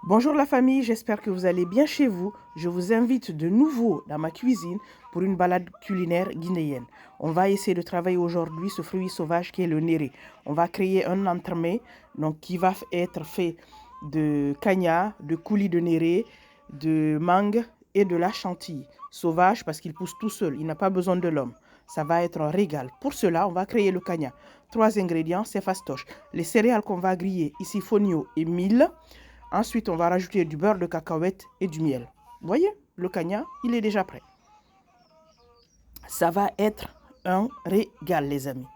Bonjour la famille, j'espère que vous allez bien chez vous. Je vous invite de nouveau dans ma cuisine pour une balade culinaire guinéenne. On va essayer de travailler aujourd'hui ce fruit sauvage qui est le néré. On va créer un entremets qui va être fait de kanya, de coulis de néré, de mangue et de la chantilly. Sauvage parce qu'il pousse tout seul, il n'a pas besoin de l'homme. Ça va être un régal. Pour cela, on va créer le kanya. 3 ingrédients, c'est fastoche. Les céréales qu'on va griller, ici fonio et mil. Ensuite, on va rajouter du beurre de cacahuète et du miel. Vous voyez, le kanya, il est déjà prêt. Ça va être un régal, les amis.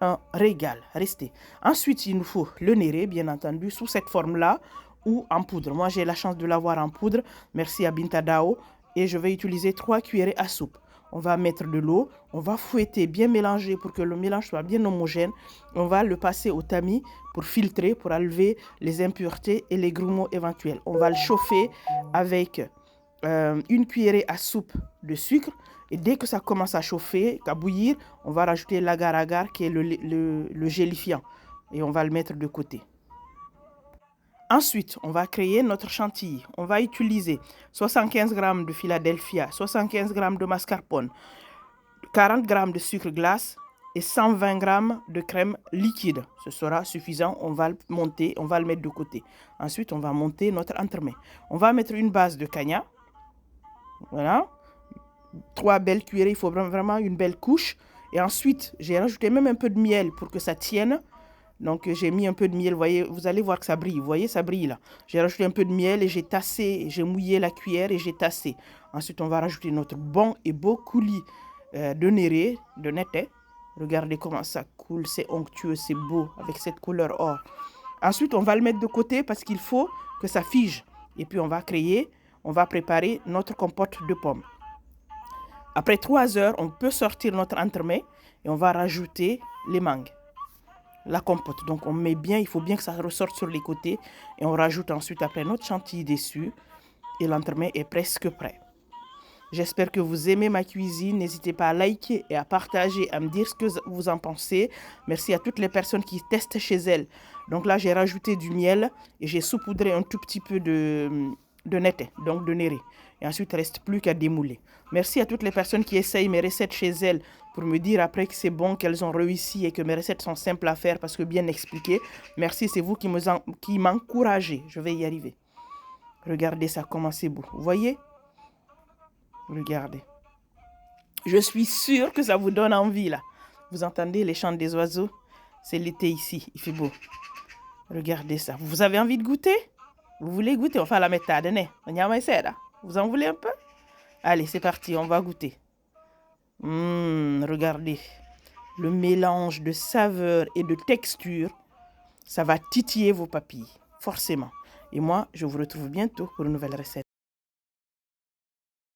Un régal. Restez. Ensuite, il nous faut le néré, bien entendu, sous cette forme-là ou en poudre. Moi, j'ai la chance de l'avoir en poudre. Merci à Binta Dao. Et je vais utiliser 3 cuillerées à soupe. On va mettre de l'eau, on va fouetter, bien mélanger pour que le mélange soit bien homogène. On va le passer au tamis pour filtrer, pour enlever les impuretés et les grumeaux éventuels. On va le chauffer avec une cuillerée à soupe de sucre. Et dès que ça commence à chauffer, à bouillir, on va rajouter l'agar-agar qui est le gélifiant. Et on va le mettre de côté. Ensuite, on va créer notre chantilly. On va utiliser 75 g de Philadelphia, 75 g de mascarpone, 40 g de sucre glace et 120 g de crème liquide. Ce sera suffisant. On va le monter, on va le mettre de côté. Ensuite, on va monter notre entremets. On va mettre une base de kanya. Voilà. 3 belles cuillerées, il faut vraiment une belle couche. Et ensuite, j'ai rajouté même un peu de miel pour que ça tienne. Donc, j'ai mis un peu de miel, vous allez voir que ça brille, vous voyez, ça brille là. J'ai rajouté un peu de miel et j'ai tassé, j'ai mouillé la cuillère et j'ai tassé. Ensuite, on va rajouter notre bon et beau coulis de néré, de netté. Regardez comment ça coule, c'est onctueux, c'est beau, avec cette couleur or. Ensuite, on va le mettre de côté parce qu'il faut que ça fige. Et puis, on va préparer notre compote de pommes. Après 3 heures, on peut sortir notre entremets et on va rajouter les mangues. La compote. Donc on met bien, il faut bien que ça ressorte sur les côtés et on rajoute ensuite après notre chantilly dessus et l'entremets est presque prêt. J'espère que vous aimez ma cuisine. N'hésitez pas à liker et à partager, à me dire ce que vous en pensez. Merci à toutes les personnes qui testent chez elles. Donc là, j'ai rajouté du miel et j'ai saupoudré un tout petit peu de netté, donc de néré. Et ensuite, il ne reste plus qu'à démouler. Merci à toutes les personnes qui essayent mes recettes chez elles pour me dire après que c'est bon, qu'elles ont réussi et que mes recettes sont simples à faire parce que bien expliquées. Merci, c'est vous qui m'encouragez. Je vais y arriver. Regardez ça, comment c'est beau. Vous voyez? Regardez. Je suis sûre que ça vous donne envie là. Vous entendez les chants des oiseaux? C'est l'été ici, il fait beau. Regardez ça. Vous avez envie de goûter? Vous voulez goûter? On fait la méthode, né? Vous en voulez un peu? Allez, c'est parti, on va goûter. Regardez. Le mélange de saveurs et de textures, ça va titiller vos papilles, forcément. Et moi, je vous retrouve bientôt pour une nouvelle recette.